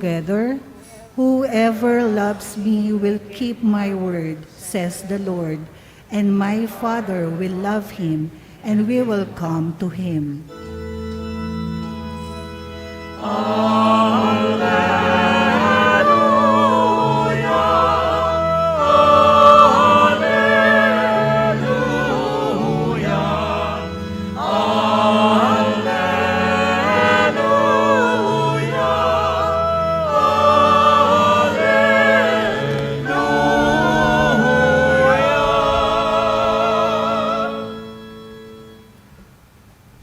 together? Whoever loves me will keep my word, says the Lord, and my Father will love him, and we will come to him.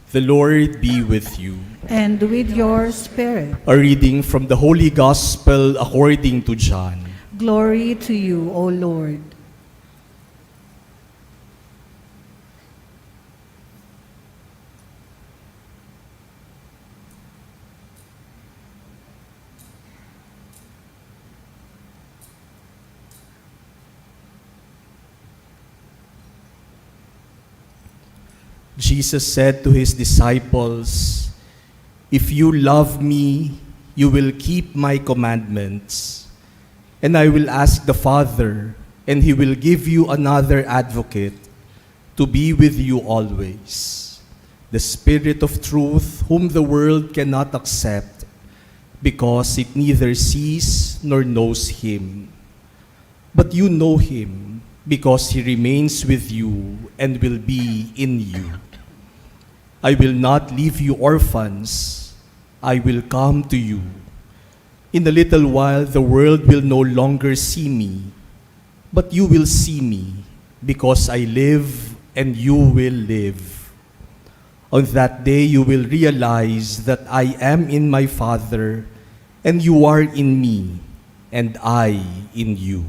The Lord be with you. And with your spirit. A reading from the Holy Gospel according to John. Glory to you, O Lord. Jesus said to his disciples, "If you love me, you will keep my commandments, and I will ask the Father, and he will give you another advocate to be with you always, the Spirit of truth, whom the world cannot accept, because it neither sees nor knows him. But you know him, because he remains with you and will be in you. I will not leave you orphans. I will come to you. In a little while, the world will no longer see me, but you will see me, because I live and you will live. On that day, you will realize that I am in my Father, and you are in me, and I in you.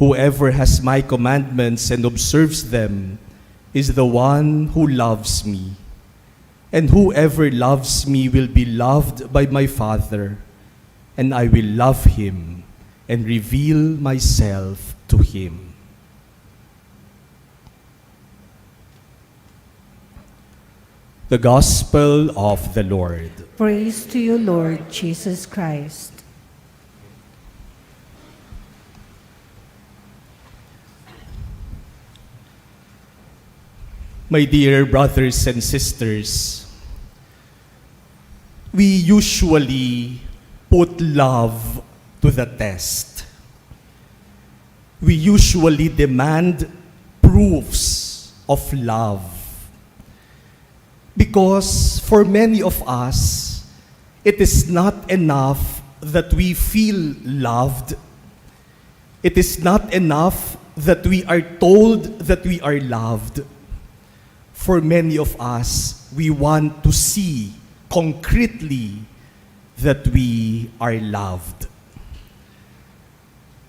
Whoever has my commandments and observes them is the one who loves me. And whoever loves me will be loved by my Father, and I will love him and reveal myself to him." The Gospel of the Lord. Praise to you, Lord Jesus Christ. My dear brothers and sisters, we usually put love to the test. We usually demand proofs of love. Because for many of us, it is not enough that we feel loved. It is not enough that we are told that we are loved. For many of us, we want to see concretely that we are loved.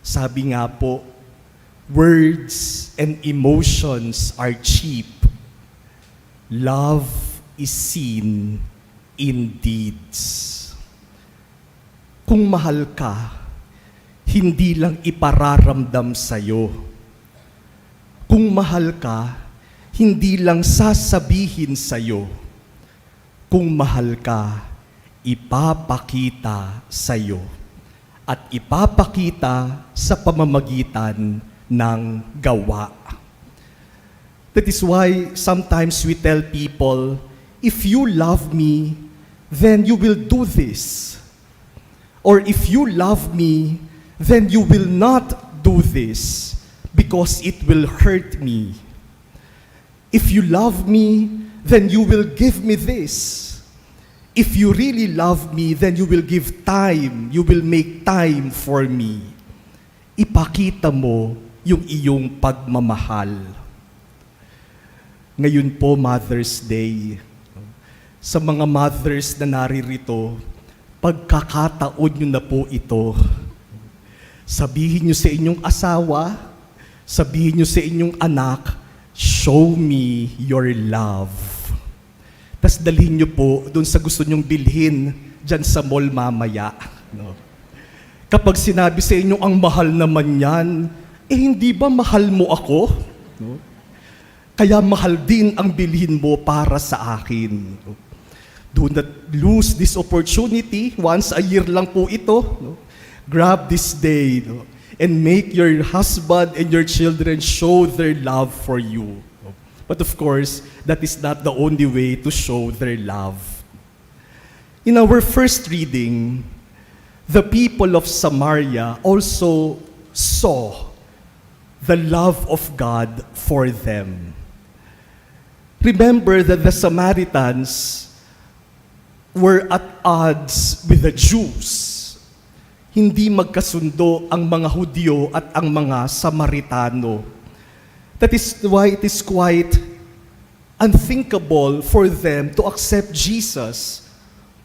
Sabi nga po, words and emotions are cheap. Love is seen in deeds. Kung mahal ka, hindi lang ipararamdam sa'yo. Kung mahal ka, hindi lang sasabihin sa'yo. Kung mahal ka, ipapakita sa'yo. At ipapakita sa pamamagitan ng gawa. That is why sometimes we tell people, if you love me, then you will do this. Or if you love me, then you will not do this because it will hurt me. If you love me, then you will give me this. If you really love me, then you will give time. You will make time for me. Ipakita mo yung iyong pagmamahal. Ngayon po, Mother's Day. Sa mga mothers na naririto, pagkakataon nyo na po ito. Sabihin nyo sa inyong asawa, sabihin nyo sa inyong anak, show me your love. Tas dalhin nyo po doon sa gusto nyong bilhin dyan sa mall mamaya. No? Kapag sinabi sa inyo, ang mahal naman yan, hindi ba mahal mo ako? No? Kaya mahal din ang bilhin mo para sa akin. No? Do not lose this opportunity. Once a year lang po ito. No? Grab this day, no? And make your husband and your children show their love for you. No? But of course, that is not the only way to show their love. In our first reading, the people of Samaria also saw the love of God for them. Remember that the Samaritans were at odds with the Jews. Hindi magkasundo ang mga Hudyo at ang mga Samaritano. That is why it is quite unthinkable for them to accept Jesus,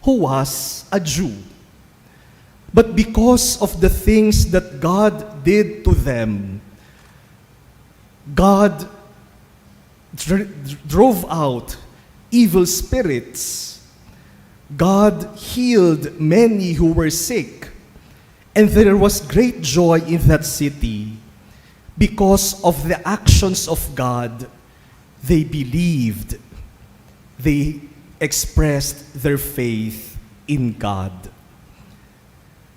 who was a Jew. But because of the things that God did to them, God drove out evil spirits. God healed many who were sick, and there was great joy in that city. Because of the actions of God, they believed, they expressed their faith in God.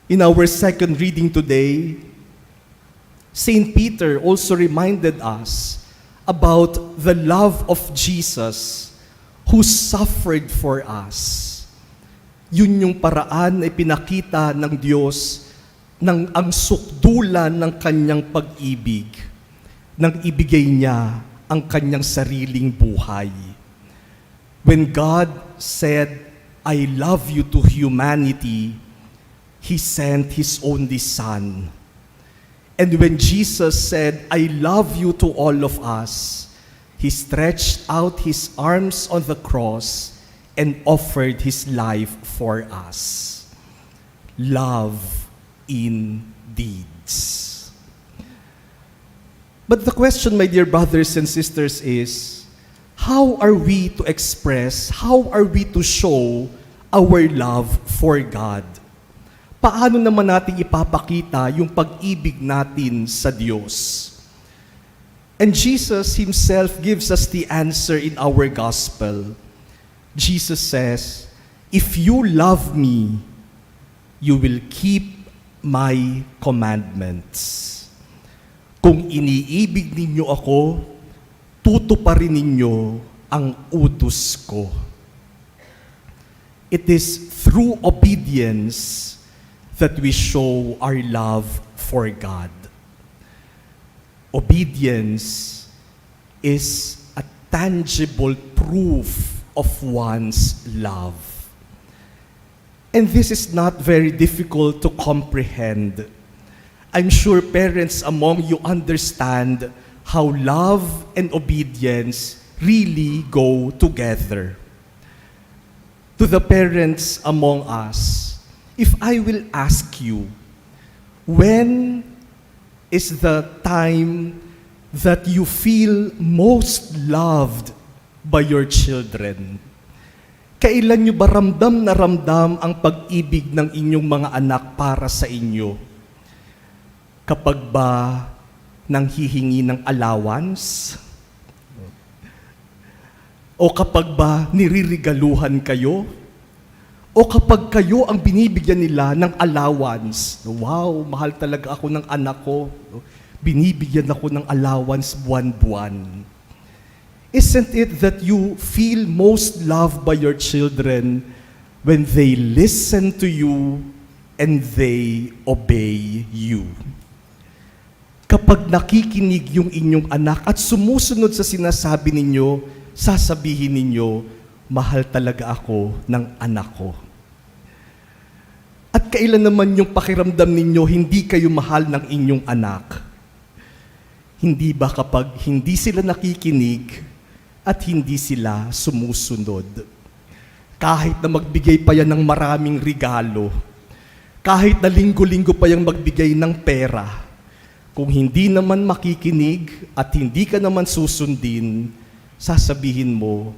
In our second reading today, St. Peter also reminded us about the love of Jesus who suffered for us. Yun yung paraan na ipinakita ng Diyos ng ang sukdulan ng kanyang pag-ibig, nang ibigay niya ang kanyang sariling buhay. When God said, I love you to humanity, He sent His only Son. And when Jesus said, I love you to all of us, He stretched out His arms on the cross and offered His life for us. Love in deeds. But the question, my dear brothers and sisters, is, how are we to express, how are we to show our love for God? Paano naman natin ipapakita yung pag-ibig natin sa Diyos? And Jesus Himself gives us the answer in our gospel. Jesus says, if you love me, you will keep my commandments. Kung iniibig ninyo ako, tutuparin ninyo ang utos ko. It is through obedience that we show our love for God. Obedience is a tangible proof of one's love. And this is not very difficult to comprehend. I'm sure parents among you understand how love and obedience really go together. To the parents among us, if I will ask you, when is the time that you feel most loved by your children? Kailan nyo ba ramdam na ramdam ang pag-ibig ng inyong mga anak para sa inyo? Kapag ba nanghihingi ng allowance? O kapag ba niririgaluhan kayo? O kapag kayo ang binibigyan nila ng allowance? Wow, mahal talaga ako ng anak ko. Binibigyan ako ng allowance buwan-buwan. Isn't it that you feel most loved by your children when they listen to you and they obey you? Kapag nakikinig yung inyong anak at sumusunod sa sinasabi ninyo, sasabihin ninyo, mahal talaga ako ng anak ko. At kailan naman yung pakiramdam ninyo hindi kayo mahal ng inyong anak? Hindi ba kapag hindi sila nakikinig at hindi sila sumusunod? Kahit na magbigay pa yan ng maraming regalo, kahit na linggo-linggo pa yung magbigay ng pera, kung hindi naman makikinig at hindi ka naman susundin, sasabihin mo,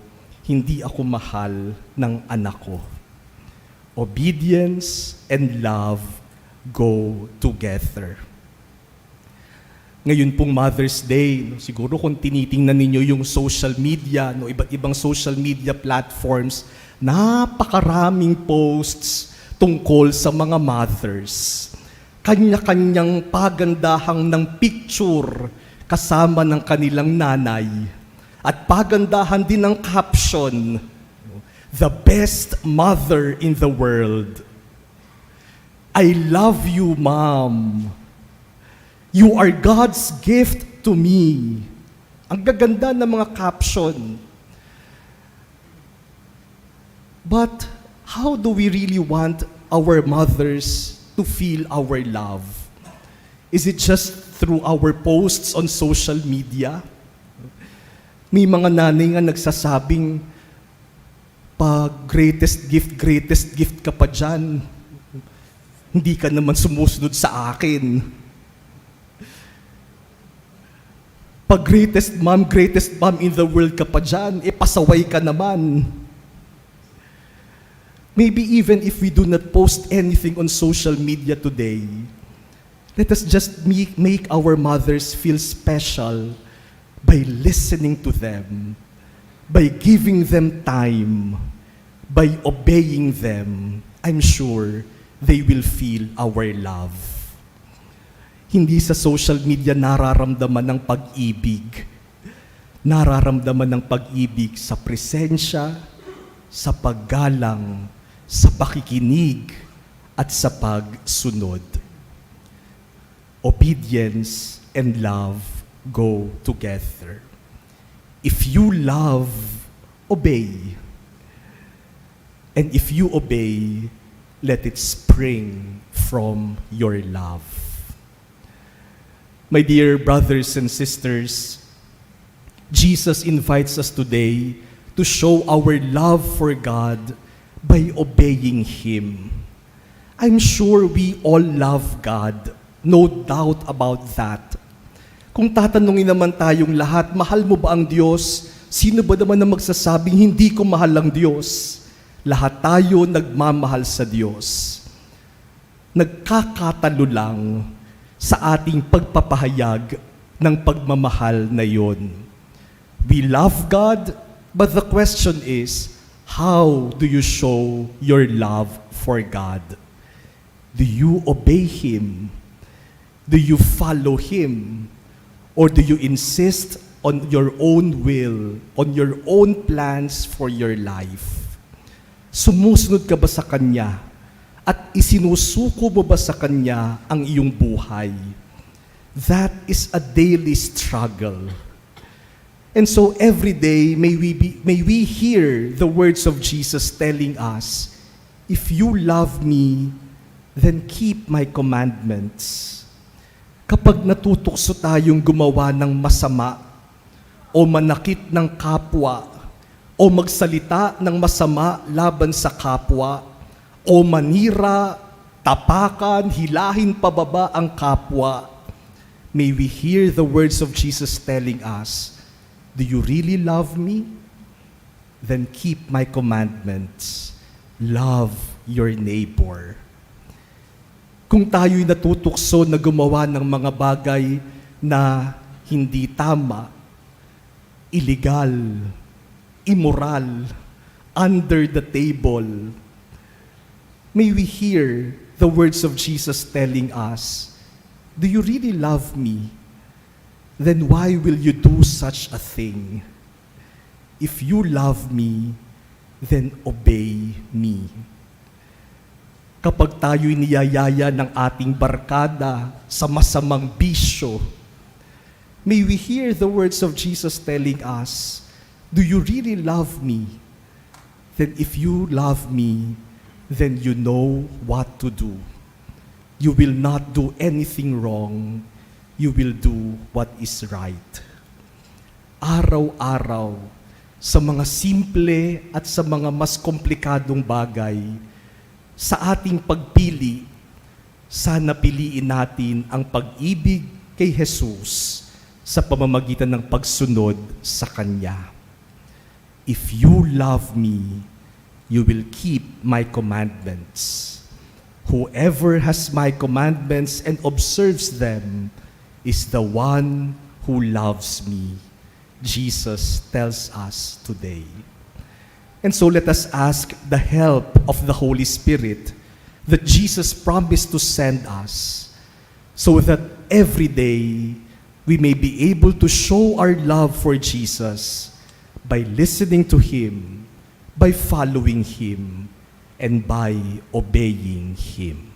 hindi ako mahal ng anak ko. Obedience and love go together. Ngayon pong Mother's Day, no, siguro kung tinitingnan ninyo yung social media, no, iba't ibang social media platforms, napakaraming posts tungkol sa mga mothers. Kanya-kanyang pagandahang ng picture kasama ng kanilang nanay. At pagandahan din ng caption, "The best mother in the world. I love you, Mom. You are God's gift to me." Ang gaganda ng mga caption. But how do we really want our mothers to feel our love? Is it just through our posts on social media? May mga nanay nga nagsasabing, "Pag greatest gift ka pa dyan, hindi ka naman sumusunod sa akin. Pag greatest mom in the world ka pa dyan, pasaway ka naman." Maybe even if we do not post anything on social media today, let us just make our mothers feel special by listening to them, by giving them time, by obeying them. I'm sure they will feel our love. Hindi sa social media nararamdaman ng pag-ibig. Nararamdaman ng pag-ibig sa presensya, sa paggalang, sa pakikinig, at sa pagsunod. Obedience and love go together. If you love, obey. And if you obey, let it spring from your love. My dear brothers and sisters, Jesus invites us today to show our love for God by obeying Him. I'm sure we all love God, no doubt about that. Kung tatanungin naman tayong lahat, mahal mo ba ang Diyos? Sino ba naman ang magsasabing hindi ko mahal ang Diyos? Lahat tayo nagmamahal sa Diyos. Nagkakatalo lang sa ating pagpapahayag ng pagmamahal na yon. We love God, but the question is, how do you show your love for God? Do you obey Him? Do you follow Him? Or do you insist on your own will, on your own plans for your life? Sumusunod ka ba sa Kanya? At isinusuko mo ba sa Kanya ang iyong buhay? That is a daily struggle. And so every day, may we hear the words of Jesus telling us, "If you love me, then keep my commandments." Kapag natutukso tayong gumawa ng masama, o manakit ng kapwa, o magsalita ng masama laban sa kapwa, o manira, tapakan, hilahin pababa ang kapwa, may we hear the words of Jesus telling us, "Do you really love me? Then keep my commandments. Love your neighbor." Kung tayo'y natutukso na gumawa ng mga bagay na hindi tama, illegal, immoral, under the table, may we hear the words of Jesus telling us, "Do you really love me? Then why will you do such a thing? If you love me, then obey me." Kapag tayo'y niyayaya ng ating barkada sa masamang bisyo, may we hear the words of Jesus telling us, "Do you really love me? Then if you love me, then you know what to do. You will not do anything wrong. You will do what is right." Araw-araw, sa mga simple at sa mga mas komplikadong bagay, sa ating pagpili, sana piliin natin ang pag-ibig kay Jesus sa pamamagitan ng pagsunod sa Kanya. "If you love me, you will keep my commandments. Whoever has my commandments and observes them is the one who loves me, Jesus tells us today. And so let us ask the help of the Holy Spirit that Jesus promised to send us, so that every day we may be able to show our love for Jesus by listening to Him, by following Him, and by obeying Him.